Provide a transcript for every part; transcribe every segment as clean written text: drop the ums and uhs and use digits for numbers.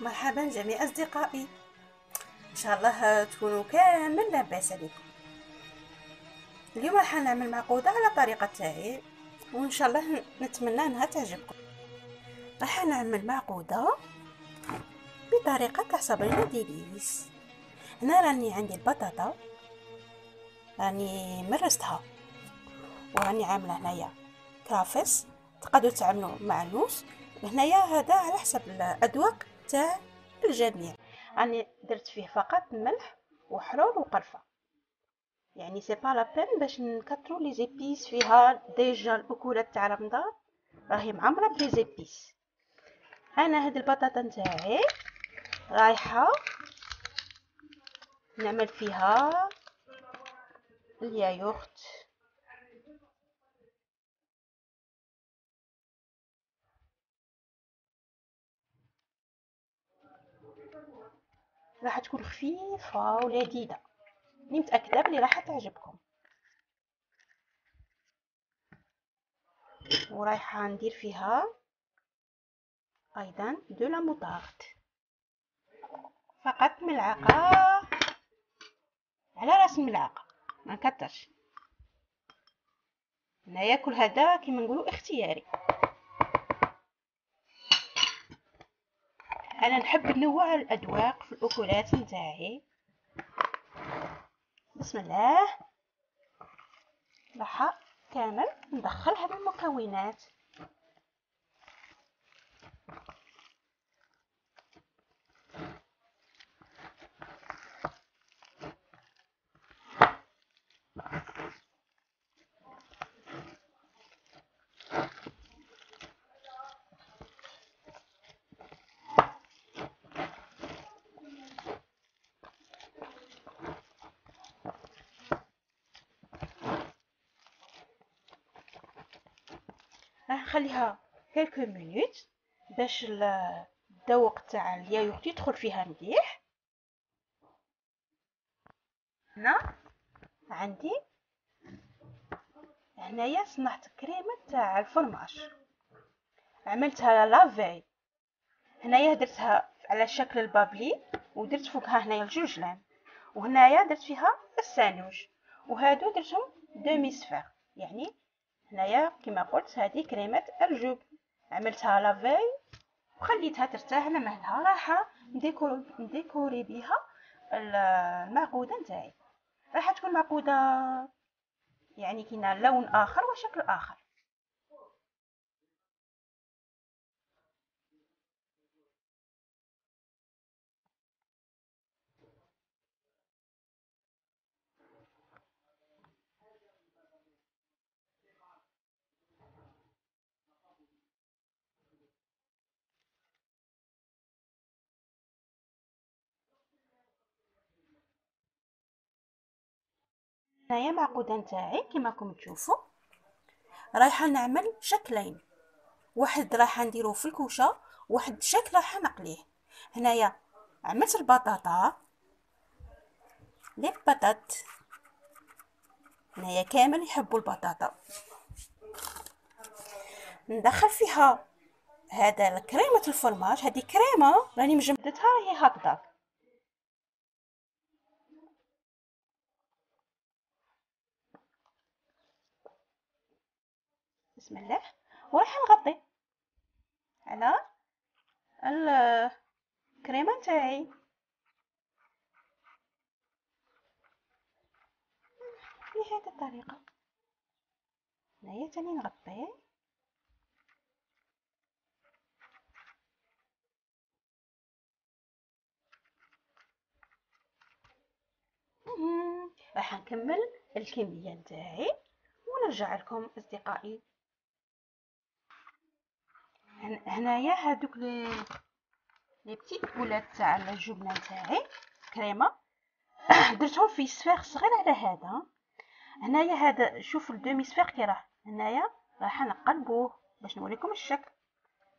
مرحبا جميع أصدقائي، إن شاء الله تكونوا كامل لاباس عليكم. اليوم راح نعمل معقودة على طريقة تاعي، وإن شاء الله نتمنى أنها تعجبكم. راح نعمل معقودة بطريقة كاسابرينا ديليس. هنا راني عندي البطاطا، راني مرستها، وراني عاملة هنايا كرافس، تقدروا تعملوا معنوس. هنايا هذا على حسب الأذواق تاع الجميع. راني درت فيه فقط ملح وحرور وقرفة، يعني سي با لا بين باش نكثروا لي زيبيس فيها. ديجا الاكلات تاع رمضان راهي معمره بلي زيبيس. انا هاد البطاطا نتاعي رايحه نعمل فيها اليايورت. راح تكون خفيفه ولذيذه، اني متاكده بلي راح تعجبكم. ورايحه ندير فيها ايضا دو لا موطارد، فقط ملعقه على راس الملعقه، ما نكترش. انا ياكل هذا كيما نقولوا اختياري. انا نحب ننوع الاذواق في الاكلات نتاعي. بسم الله، راح كامل ندخل هذه المكونات. راح نخليها كلكو مينوت باش الذوق تاع اليايورت يدخل فيها مليح. هنا عندي هنايا صنعت كريمه تاع الفرماج، عملتها لافي. هنايا درتها على شكل البابلي، ودرت فوقها هنايا الجوجلان، وهنايا درت فيها السانوج، وهادو درتهم دومي سفير. يعني هنايا كما قلت هذه كريمه الجوب، عملتها لافي وخليتها ترتاح على مهلها. راح نديكوري بها المعقوده نتاعي. راح تكون معقوده يعني كاينه لون اخر وشكل اخر. هنايا معقوده نتاعي كما راكم تشوفوا، رايحه نعمل شكلين. واحد راح نديروه في الكوشه، واحد شكل راح نقليه. هنايا عملت البطاطا، لي بطاط، هنايا كامل يحبوا البطاطا. ندخل فيها هذا كريمه الفرماج، هذه كريمه راني مجمدتها هي هكذا. بسم الله، وراح نغطي على الكريمه نتاعي بهذه الطريقه. هنايا تاني نغطي. راح نكمل الكميه نتاعي ونرجع لكم اصدقائي. هنايا هادوك لي بتيت بولات تاع الجبنه نتاعي كريمه درتهم في سفير صغير على هذا. هنايا هذا شوف الدومي سفير كي راه هنايا، راح نقلبوه باش نوريكم الشكل،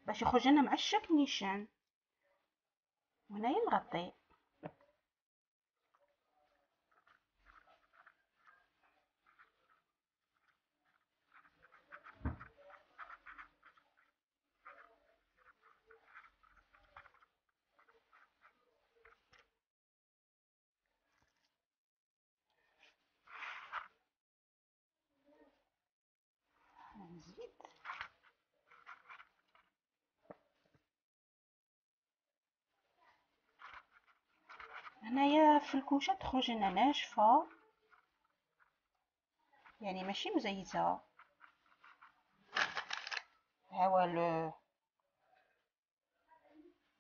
باش يخرج لنا مع الشكل نيشان. وهنايا نغطي. الزيت. هنايا في الكوشه تخرج لنا ناشفه، يعني ماشي مزيته. ها هو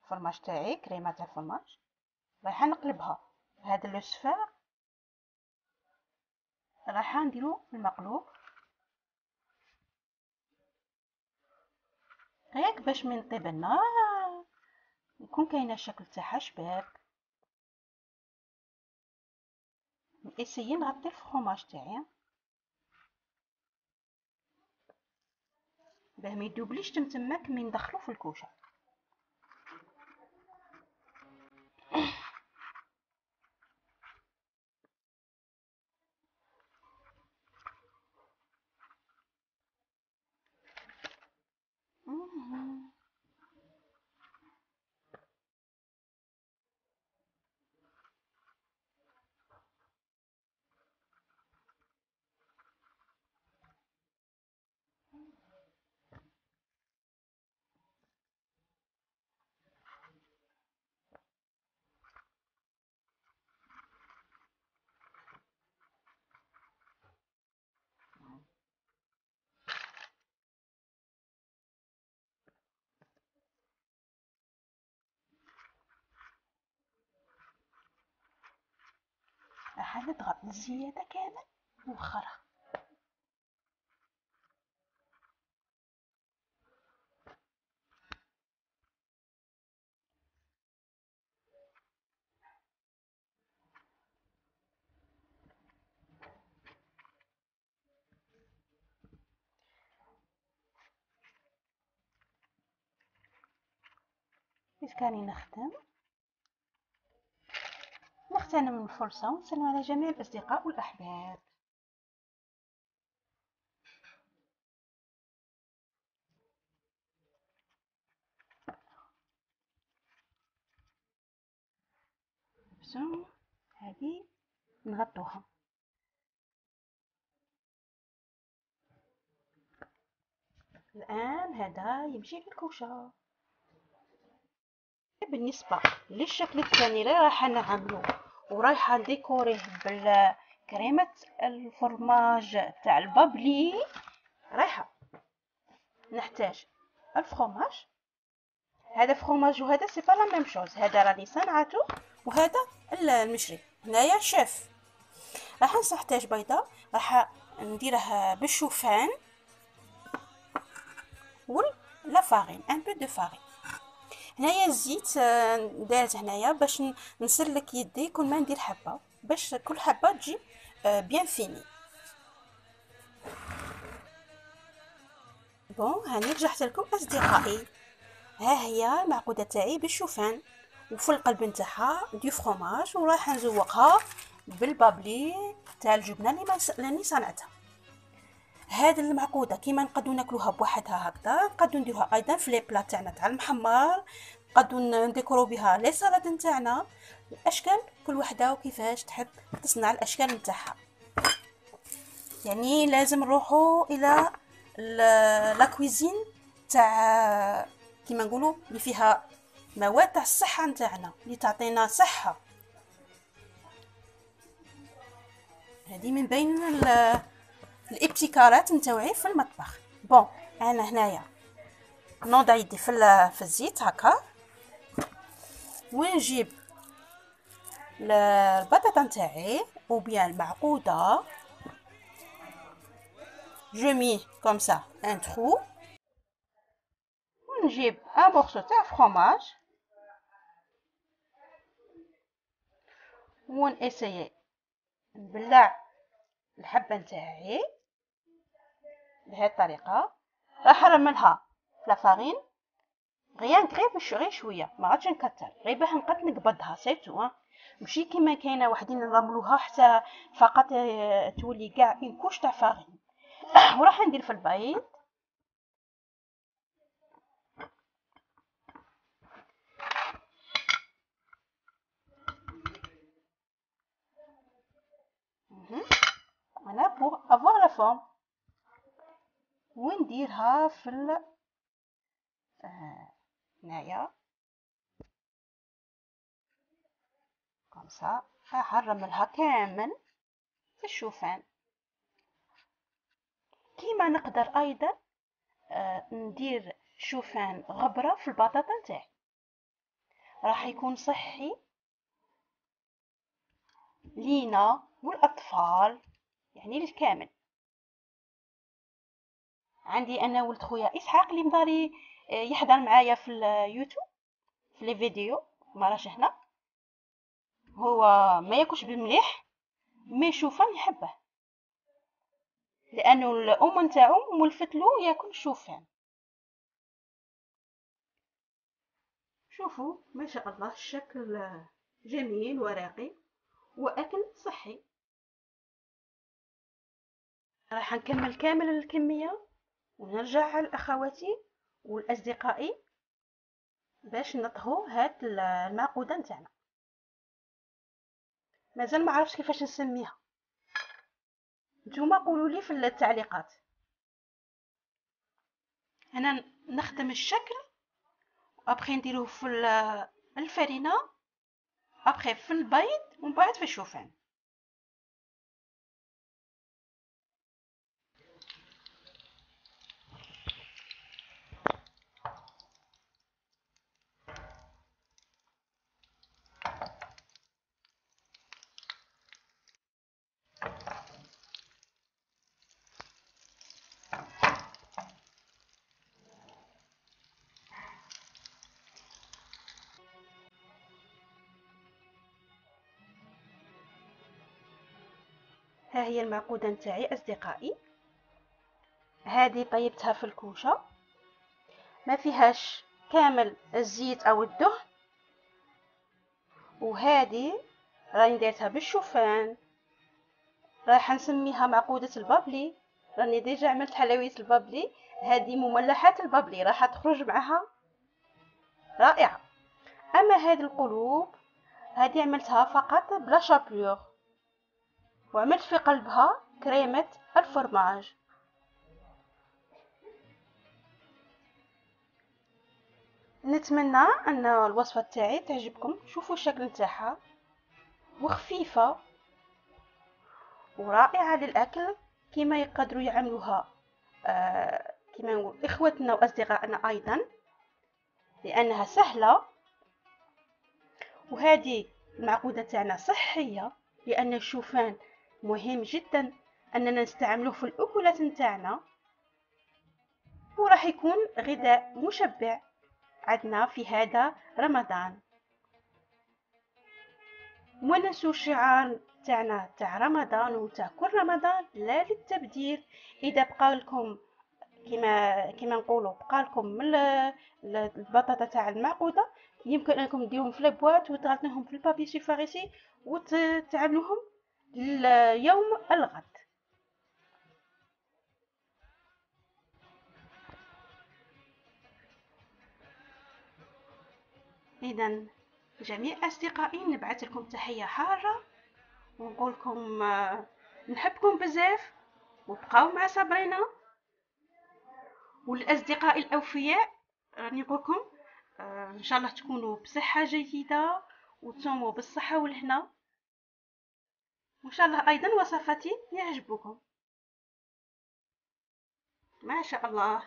الفرماج تاعي، كريمه تاع الفرماج رايحه نقلبها. هذا لو صفار رايحه نديرو في المقلوب غير باش من طيب لنا يكون كاينه الشكل تاعها شباب. اسيي نغطي الفرماج تاعي باه ما يدوبليش تمتماك من ندخلو في الكوشه. راح نضغط الزياده كامل ونوخرها. كيف كاني نغتنم الفرصة ونسلم على جميع الأصدقاء والأحباب. بسم هذه نغطوها. الآن هذا يمشي في الكوشة. بالنسبة للشكل الثاني اللي راح نعملو ورايحة نديكوريه بالكريمة الفرماج تاع البابلي، رايحة نحتاج الفرماج. هذا فرماج وهذا سي با لا ميم شوز، هذا راني صنعته وهذا المشري. هنايا شيف. راح نحتاج بيضة، راح نديرها بالشوفان لا فارين، ان بو دو فارين. هنايا الزيت دارت هنايا باش نسلك يدي كل ما ندير حبه، باش كل حبه تجي بيان فيني. بون هاني رجعت لكم اصدقائي. ها هي المعقوده تاعي بالشوفان وفي القلب نتاعها دي فرomage، وراح نزوقها بالبابلي تاع الجبنه اللي صنعتها. هذه المعقوده كيما نقدو ناكلوها بوحدها هكذا، نقدو نديروها ايضا في لي بلا تاعنا تاع المحمر، نقدو نديكورو بها لي سالاد نتاعنا. الاشكال كل وحده وكيفاش تحب تصنع الاشكال نتاعها. يعني لازم نروحوا الى لا كويزين تاع كيما نقولوا اللي فيها مواد تاع الصحه نتاعنا اللي تعطينا صحه. هذه من بين الابتكارات نتاوعي في المطبخ. بون انا هنايا نوضع يدي في الزيت هكا، ونجيب البطاطا نتاعي او بيان المعقوده. جو مي كوم سا ان ترو، ونجيب ان مورسو تاع فرomage ونأسيي نبلع الحبه نتاعي بهذه الطريقه. راح نرملها في لافارين غيان غير شويه، ما غاديش نكتر، غير باه نقد نقبضها سيتو. ماشي كيما كاينه وحدين نرملوها حتى فقط تولي كاع اون كوش تاع فارين. وراح ندير في البيض. انا بور افوار لا فورم. ونديرها في هنايا كمسا. راح نرملها كامل في الشوفان. كيما نقدر ايضا ندير شوفان غبرة في البطاطا نتاعي، راح يكون صحي لينا والاطفال، يعني للكامل. عندي انا ولد خويا اسحاق اللي مداري يحضر معايا في اليوتيوب في لي فيديو، ما راش هنا. هو ما ياكلش بالمليح، مي شوفان يحبه لانه الام نتاعو مولفتلو ياكل الشوفان. شوفوا ما شاء الله الشكل جميل وراقي واكل صحي. راح نكمل كامل الكميه ونرجع لاخواتي والاصدقائي باش نطهو هاد المعقوده نتاعنا. مازال ما عرفتش كيفاش نسميها، نتوما قولوا لي في التعليقات. انا نخدم الشكل ابخي نديروه في الفرينه، ابخي في البيض ومن بعد في الشوفان. ها هي المعقوده نتاعي اصدقائي، هذه طيبتها في الكوشه، ما فيهاش كامل الزيت او الدهن، وهذه راني دايرتها بالشوفان، راح نسميها معقوده البابلي. راني ديجا عملت حلويات البابلي، هذه مملحات البابلي راح تخرج معها رائعه. اما هذه القلوب هذه عملتها فقط بلا شابور، وعملت في قلبها كريمه الفرماج. نتمنى ان الوصفه تاعي تعجبكم. شوفوا الشكل نتاعها وخفيفه ورائعه للاكل، كما يقدروا يعملوها كما نقول اخوتنا واصدقائنا ايضا، لانها سهله. وهذه المعقوده تاعنا صحيه، لان الشوفان مهم جدا اننا نستعملوه في الاكلات نتاعنا، وراح يكون غذاء مشبع عندنا في هذا رمضان. وما ننسوش الشعار تاعنا تاع رمضان وتاع كل رمضان، لا للتبذير. اذا بقى لكم كما نقولوا بقى لكم من البطاطا تاع المعقوده، يمكن انكم ديرهم في لابواط وتغطيهم في البابي سيفاريسي وتعملوهم ليوم الغد. اذا جميع اصدقائي نبعث لكم تحيه حاره، ونقول لكم نحبكم بزاف، وبقاو مع صبرنا. والاصدقاء الاوفياء راني نقولكم ان شاء الله تكونوا بصحه جيده وتصوموا بالصحه والهنا، وان شاء الله ايضا وصفاتي يعجبكم. ما شاء الله.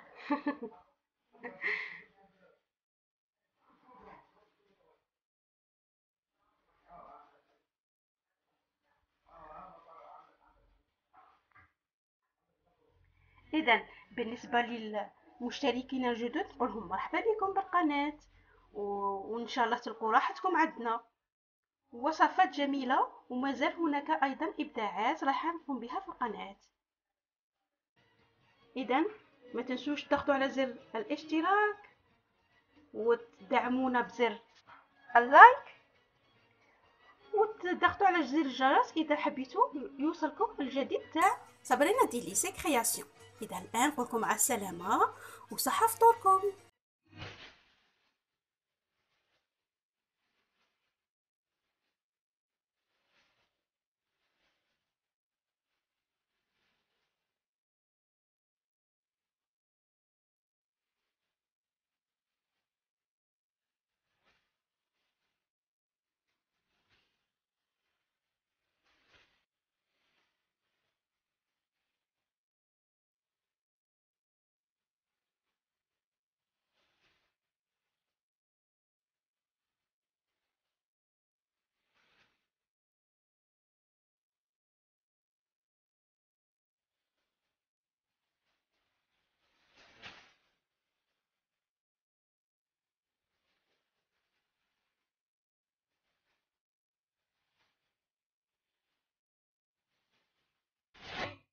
اذا بالنسبه للمشتركين الجدد نقولهم مرحبا بكم بالقناه، وان شاء الله تلقوا راحتكم عندنا وصفات جميله، ومازال هناك ايضا ابداعات راح نقوم بها في القناه. اذا ما تنسوش تضغطوا على زر الاشتراك وتدعمونا بزر اللايك، وتضغطوا على زر الجرس اذا حبيتوا يوصلكم الجديد تاع صابرينا ديليسي كرياسيون. اذا الان نقولكم مع السلامه وصحه فطوركم.